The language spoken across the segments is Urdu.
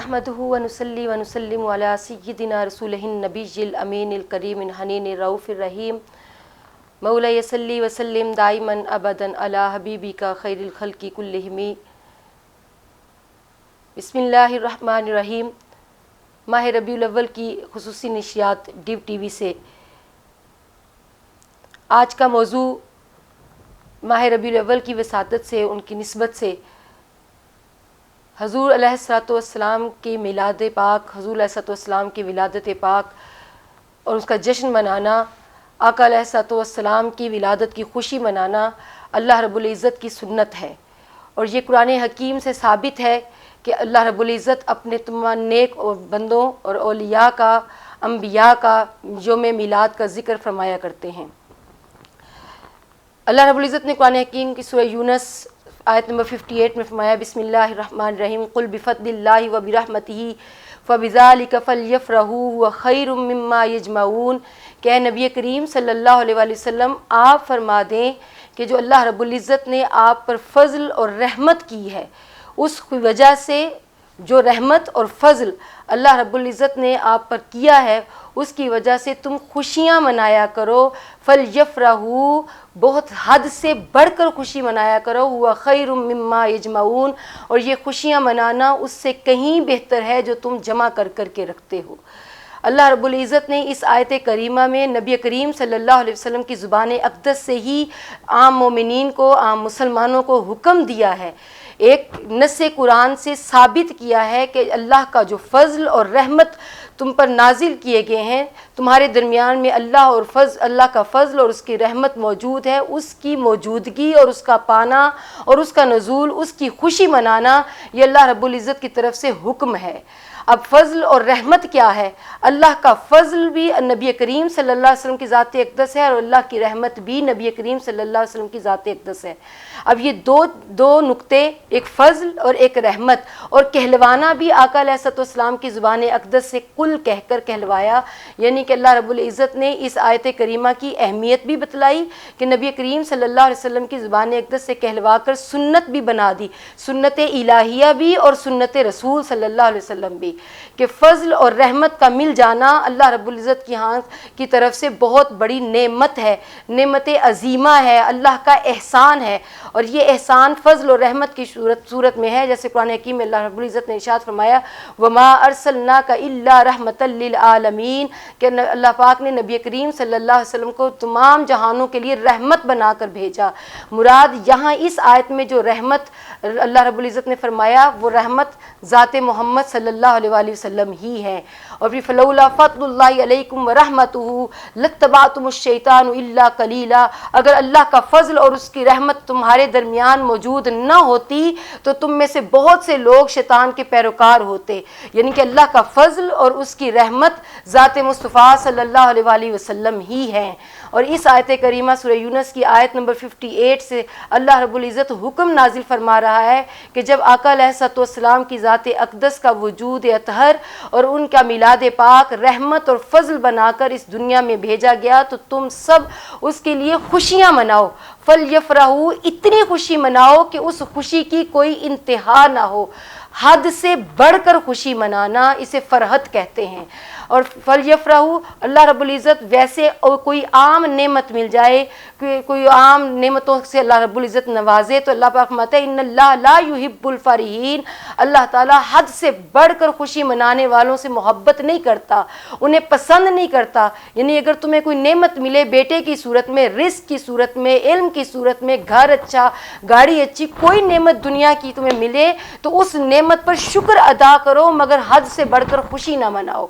نحمدہ ونصلی ونسلم علی سیدنا رسولہ النبی الامین الکریم الحنین الرؤوف الرحیم مولا صلی وسلم دائما ابدا علی حبیبک خیر الخلق کلہم۔ بسم اللہ الرحمن الرحیم۔ ماہ ربیع الاول کی خصوصی نشریات ڈیو ٹی وی سے آج کا موضوع ماہ ربیع الاول کی وساطت سے، ان کی نسبت سے حضور علیہ الصلوۃ والسلام کی میلاد پاک، حضور علیہ الصلوۃ والسلام کی ولادت پاک اور اس کا جشن منانا، آقا علیہ الصلوۃ والسلام کی ولادت کی خوشی منانا اللہ رب العزت کی سنت ہے، اور یہ قرآن حکیم سے ثابت ہے کہ اللہ رب العزت اپنے تمام نیک اور بندوں اور اولیاء کا، انبیاء کا یوم میلاد کا ذکر فرمایا کرتے ہیں۔ اللہ رب العزت نے قرآن حکیم کی سورہ یونس آیت نمبر 58 میں فرمایا، بسم اللہ الرحمن الرحیم، قل بفضل اللہ وبرحمتہ فبذلک فلیفرحوا هو خیر مما یجمعون، کہ اے نبی کریم صلی اللہ علیہ وآلہ وسلم آپ فرما دیں کہ جو اللہ رب العزت نے آپ پر فضل اور رحمت کی ہے، اس کی وجہ سے جو رحمت اور فضل اللہ رب العزت نے آپ پر کیا ہے اس کی وجہ سے تم خوشیاں منایا کرو، فلیفرحوا، بہت حد سے بڑھ کر خوشی منایا کرو، ہوا خیر مما یجمعون، اور یہ خوشیاں منانا اس سے کہیں بہتر ہے جو تم جمع کر کر کے رکھتے ہو۔ اللہ رب العزت نے اس آیت کریمہ میں نبی کریم صلی اللہ علیہ وسلم کی زبان اقدس سے ہی عام مومنین کو، عام مسلمانوں کو حکم دیا ہے، ایک نص قرآن سے ثابت کیا ہے کہ اللہ کا جو فضل اور رحمت تم پر نازل کیے گئے ہیں، تمہارے درمیان میں اللہ کا فضل اور اس کی رحمت موجود ہے، اس کی موجودگی اور اس کا پانا اور اس کا نزول، اس کی خوشی منانا، یہ اللہ رب العزت کی طرف سے حکم ہے۔ اب فضل اور رحمت کیا ہے؟ اللہ کا فضل بھی نبی کریم صلی اللہ علیہ وسلم کی ذات اقدس ہے، اور اللہ کی رحمت بھی نبی کریم صلی اللہ علیہ وسلم کی ذات اقدس ہے۔ اب یہ دو نقطے، ایک فضل اور ایک رحمت، اور کہلوانا بھی آقا علیہ الصلوۃ والسلام کی زبان اقدس سے کل کہہ کر کہلوایا، یعنی کہ اللہ رب العزت نے اس آیت کریمہ کی اہمیت بھی بتلائی کہ نبی کریم صلی اللہ علیہ وسلم کی زبان اقدس سے کہلوا کر سنت بھی بنا دی، سنت الہیہ بھی اور سنت رسول صلی اللہ علیہ وسلم بھی، کہ فضل اور رحمت کا مل جانا اللہ رب العزت کی طرف سے بہت بڑی نعمت ہے، نعمت عظیمہ ہے، اللہ کا احسان ہے، اور یہ احسان فضل اور رحمت کی صورت میں ہے، جیسے قرآن حکیم میں اللہ رب العزت نے ارشاد فرمایا، وَمَا أَرْسَلْنَاكَ إِلَّا رَحْمَةً لِّلْعَالَمِينَ، کہ اللہ پاک نے نبی کریم صلی اللہ علیہ وسلم کو تمام جہانوں کے لیے رحمت بنا کر بھیجا۔ مراد یہاں اس آیت میں جو رحمت اللہ رب العزت نے فرمایا، وہ رحمت ذات محمد صلی اللہ علیہ وآلہ وسلم ہی ہے۔ اور پھر فلولا فضل اللہ علیکم ورحمتہ لاتبعتم الشیطان الا قلیلا، اگر اللہ کا فضل اور اس کی رحمت تمہارے درمیان موجود نہ ہوتی تو تم میں سے بہت سے لوگ شیطان کے پیروکار ہوتے، یعنی کہ اللہ کا فضل اور اس کی رحمت ذات مصطفیٰ صلی اللہ علیہ وآلہ وسلم ہی ہیں۔ اور اس آیت کریمہ سورہ یونس کی آیت نمبر 58 سے اللہ رب العزت حکم نازل فرما رہا ہے کہ جب آقا علیہ الصلوۃ والسلام کی ذات اقدس کا وجود اطہر اور ان کا میلاد پاک رحمت اور فضل بنا کر اس دنیا میں بھیجا گیا، تو تم سب اس کے لیے خوشیاں مناؤ، فلیفرحوا، اتنی خوشی مناؤ کہ اس خوشی کی کوئی انتہا نہ ہو، حد سے بڑھ کر خوشی منانا اسے فرحت کہتے ہیں۔ اور فلیفرحوا، اللہ رب العزت ویسے کوئی عام نعمت مل جائے، کوئی عام نعمتوں سے اللہ رب العزت نوازے تو اللہ پاک فرماتا ہے ان اللہ لا یحب الفرحین، اللہ تعالیٰ حد سے بڑھ کر خوشی منانے والوں سے محبت نہیں کرتا، انہیں پسند نہیں کرتا۔ یعنی اگر تمہیں کوئی نعمت ملے بیٹے کی صورت میں، رزق کی صورت میں، علم کی صورت میں، گھر اچھا، گاڑی اچھی، کوئی نعمت دنیا کی تمہیں ملے تو اس نعمت پر شکر ادا کرو، مگر حد سے بڑھ کر خوشی نہ مناؤ۔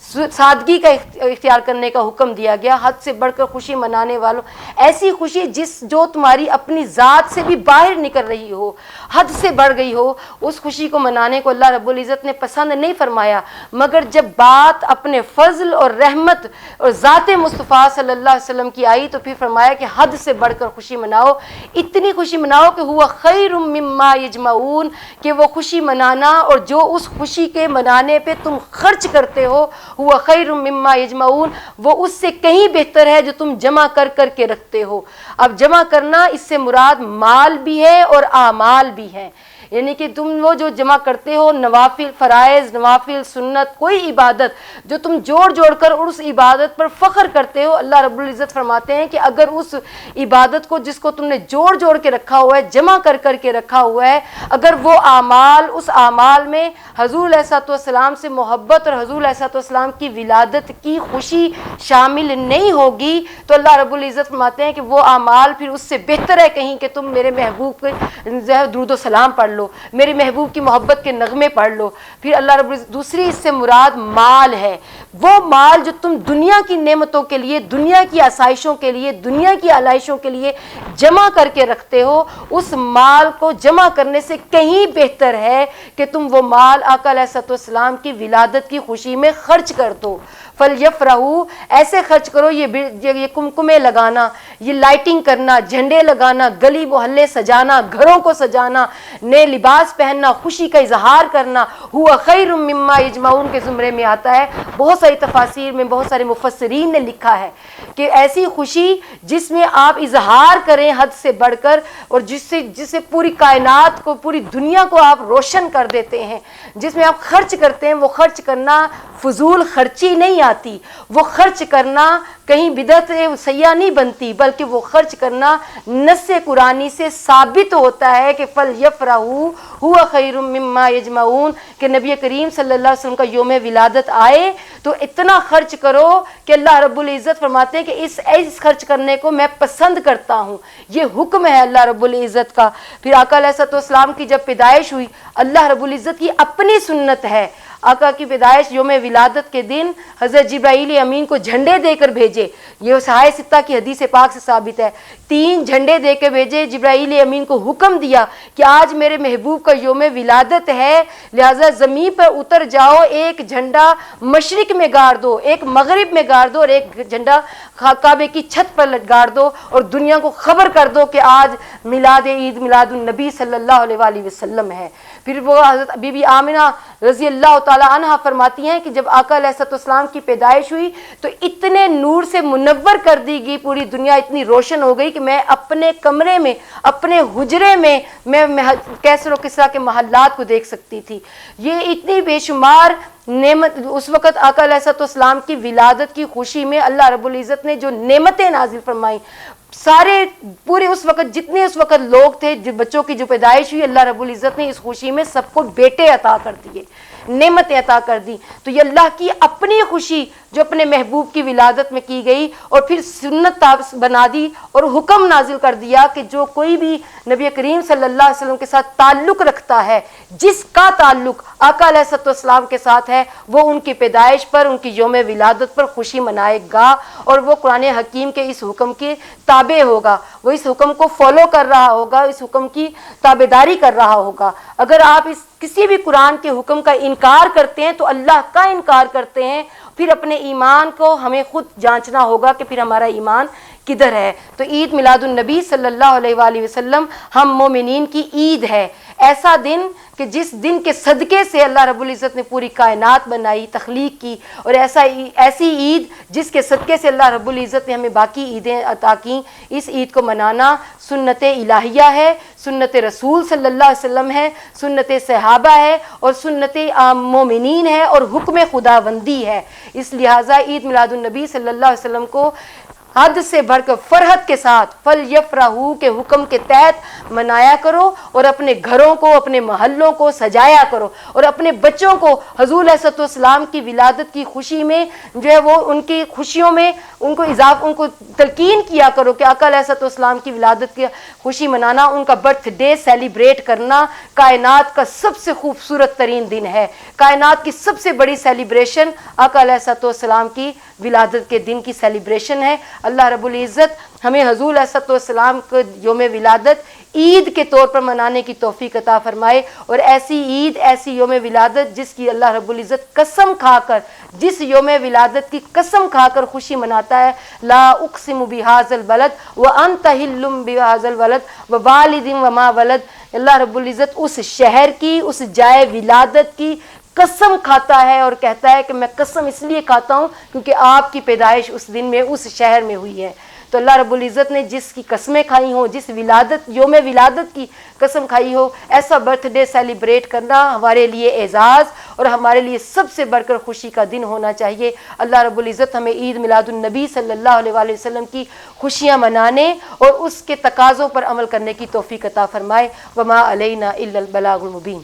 سادگی کا اختیار کرنے کا حکم دیا گیا، حد سے بڑھ کر خوشی منانے والوں، ایسی خوشی جو تمہاری اپنی ذات سے بھی باہر نکل رہی ہو، حد سے بڑھ گئی ہو، اس خوشی کو منانے کو اللہ رب العزت نے پسند نہیں فرمایا۔ مگر جب بات اپنے فضل اور رحمت اور ذات مصطفیٰ صلی اللہ علیہ وسلم کی آئی تو پھر فرمایا کہ حد سے بڑھ کر خوشی مناؤ، اتنی خوشی مناؤ کہ ہوا خیر مما یجمعون، کہ وہ خوشی منانا اور جو اس خوشی کے منانے پہ تم خرچ کرتے ہو، ہوا خیر مما یجمعون، وہ اس سے کہیں بہتر ہے جو تم جمع کر کر کے رکھتے ہو۔ اب جمع کرنا اس سے مراد مال بھی ہے اور اعمال بھی ہے۔ یعنی کہ تم وہ جو جمع کرتے ہو نوافل، فرائض، نوافل، سنت، کوئی عبادت جو تم جوڑ جوڑ کر اور اس عبادت پر فخر کرتے ہو، اللہ رب العزت فرماتے ہیں کہ اگر اس عبادت کو جس کو تم نے جوڑ جوڑ کے رکھا ہوا ہے، جمع کر کر کے رکھا ہوا ہے، اگر وہ اعمال، اس اعمال میں حضور علیہ الصلوۃ والسلام سے محبت اور حضور علیہ الصلوۃ والسلام کی ولادت کی خوشی شامل نہیں ہوگی تو اللہ رب العزت فرماتے ہیں کہ وہ اعمال پھر اس سے بہتر ہے کہیں کہ تم میرے محبوب کے درود و سلام پڑھ لو، میرے محبوب کی محبت کے نغمے پڑھ لو۔ پھر اللہ رب العزت دوسری اس سے مراد مال ہے، وہ مال جو تم دنیا کی نعمتوں کے لیے، دنیا کی آسائشوں کے لیے، دنیا کی آلائشوں کے لیے جمع کر کے رکھتے ہو، اس مال کو جمع کرنے سے کہیں بہتر ہے کہ تم وہ مال آقا علیہ الصلوۃ والسلام کی ولادت کی خوشی میں خرچ کر دو۔ فَلْيَفْرَحُوا، ایسے خرچ کرو، یہ کمکمے لگانا، یہ لائٹنگ کرنا، جھنڈے لگانا، گلی محلے سجانا، گھروں کو سجانا، نئے لباس پہننا، خوشی کا اظہار کرنا، ہوا خیر مما یجمعون کے زمرے میں آتا ہے۔ بہت ساری تفاسیر میں بہت سارے مفسرین نے لکھا ہے کہ ایسی خوشی جس میں آپ اظہار کریں حد سے بڑھ کر، اور جس سے پوری کائنات کو، پوری دنیا کو آپ روشن کر دیتے ہیں، جس میں آپ خرچ کرتے ہیں، وہ خرچ کرنا فضول خرچی نہیں آتی، وہ خرچ کرنا کہیں بدعت سیاح نہیں بنتی، بلکہ وہ خرچ کرنا نص قرآنی سے ثابت ہوتا ہے کہ فَلْيَفْرَحُوا هُوَ خَيْرٌ مِّمَّا يَجْمَعُونَ، کہ نبی کریم صلی اللہ علیہ وسلم کا یوم ولادت آئے تو اتنا خرچ کرو کہ اللہ رب العزت فرماتے ہیں کہ اس خرچ کرنے کو میں پسند کرتا ہوں، یہ حکم ہے اللہ رب العزت کا۔ پھر آقا علیہ الصلوۃ والسلام کی جب پیدائش ہوئی، اللہ رب العزت کی اپنی سنت ہے، آقا کی پیدائش یوم ولادت کے دن حضرت جبرائیل امین کو جھنڈے دے کر بھیجے، یہ صحاح ستہ کی حدیث پاک سے ثابت ہے، 3 جھنڈے دے کے بھیجے، جبرائیل امین کو حکم دیا کہ آج میرے محبوب کا یوم ولادت ہے، لہذا زمین پر اتر جاؤ، ایک جھنڈا مشرق میں گاڑ دو، ایک مغرب میں گاڑ دو، اور ایک جھنڈا کعبے کی چھت پر گاڑ دو، اور دنیا کو خبر کر دو کہ آج عید میلاد النبی صلی اللہ علیہ وآلہ وسلم ہے۔ پھر وہ حضرت بی بی آمنہ رضی اللہ تعالی عنہ فرماتی ہیں کہ جب آقا علیہ الصلوۃ والسلام کی پیدائش ہوئی تو اتنے نور سے منور کر دی گئی پوری دنیا، اتنی روشن ہو گئی کہ میں اپنے کمرے میں، اپنے حجرے میں کیسر و کسریٰ کے محلات کو دیکھ سکتی تھی۔ یہ اتنی بے شمار نعمت اس وقت آقا علیہ الصلوۃ والسلام کی ولادت کی خوشی میں اللہ رب العزت نے جو نعمتیں نازل فرمائیں، سارے پورے اس وقت جتنے اس وقت لوگ تھے، بچوں کی جو پیدائش ہوئی، اللہ رب العزت نے اس خوشی میں سب کو بیٹے عطا کر دیے، نعمتیں عطا کر دی۔ تو یہ اللہ کی اپنی خوشی جو اپنے محبوب کی ولادت میں کی گئی، اور پھر سنت بنا دی اور حکم نازل کر دیا کہ جو کوئی بھی نبی کریم صلی اللہ علیہ وسلم کے ساتھ تعلق رکھتا ہے، جس کا تعلق آقا علیہ الصلوۃ والسلام کے ساتھ ہے، وہ ان کی پیدائش پر، ان کی یوم ولادت پر خوشی منائے گا، اور وہ قرآن حکیم کے اس حکم کے تابع ہوگا، وہ اس حکم کو فالو کر رہا ہوگا، اس حکم کی تابعداری کر رہا ہوگا۔ اگر آپ کسی بھی قرآن کے حکم کا انکار کرتے ہیں تو اللہ کا انکار کرتے ہیں، پھر اپنے ایمان کو ہمیں خود جانچنا ہوگا کہ پھر ہمارا ایمان کدھر ہے۔ تو عید میلاد النبی صلی اللہ علیہ وآلہ وسلم ہم مومنین کی عید ہے، ایسا دن کہ جس دن کے صدقے سے اللہ رب العزت نے پوری کائنات بنائی، تخلیق کی، اور ایسی عید جس کے صدقے سے اللہ رب العزت نے ہمیں باقی عیدیں عطا کیں۔ اس عید کو منانا سنت الہیہ ہے، سنت رسول صلی اللہ علیہ وسلم ہے، سنت صحابہ ہے، اور سنت مومنین ہے، اور حکم خداوندی ہے۔ اس لہٰذا عید میلاد النبی صلی اللہ علیہ وسلم کو حد سے بڑھ کر فرحت کے ساتھ فَلْيَفْرَحُوا کے حکم کے تحت منایا کرو، اور اپنے گھروں کو، اپنے محلوں کو سجایا کرو، اور اپنے بچوں کو حضور علیہ الصلوۃ والسلام کی ولادت کی خوشی میں جو ہے وہ ان کی خوشیوں میں ان کو تلقین کیا کرو کہ آقا علیہ الصلوۃ والسلام کی ولادت کی خوشی منانا، ان کا برتھ ڈے سیلیبریٹ کرنا کائنات کا سب سے خوبصورت ترین دن ہے، کائنات کی سب سے بڑی سیلیبریشن آقا علیہ الصلوۃ والسلام کی ولادت کے دن کی سیلیبریشن ہے۔ اللہ رب العزت ہمیں حضور علیہ الصلوۃ والسلام کو یوم ولادت عید کے طور پر منانے کی توفیق عطا فرمائے، اور ایسی عید، ایسی یوم ولادت جس کی اللہ رب العزت قسم کھا کر، جس یوم ولادت کی قسم کھا کر خوشی مناتا ہے، لا اقسم بہذا البلد وانت حل بہذا البلد ووالد وما ولد، اللہ رب العزت اس شہر کی، اس جائے ولادت کی قسم کھاتا ہے اور کہتا ہے کہ میں قسم اس لیے کھاتا ہوں کیونکہ آپ کی پیدائش اس دن میں اس شہر میں ہوئی ہے۔ تو اللہ رب العزت نے جس کی قسمیں کھائی ہوں، جس ولادت یوم ولادت کی قسم کھائی ہو، ایسا برتھ ڈے سیلیبریٹ کرنا ہمارے لیے اعزاز اور ہمارے لیے سب سے بڑھ کر خوشی کا دن ہونا چاہیے۔ اللہ رب العزت ہمیں عید میلاد النبی صلی اللہ علیہ وآلہ وسلم کی خوشیاں منانے اور اس کے تقاضوں پر عمل کرنے کی توفیق عطا فرمائے۔ وما علینا الا البلاغ المبین۔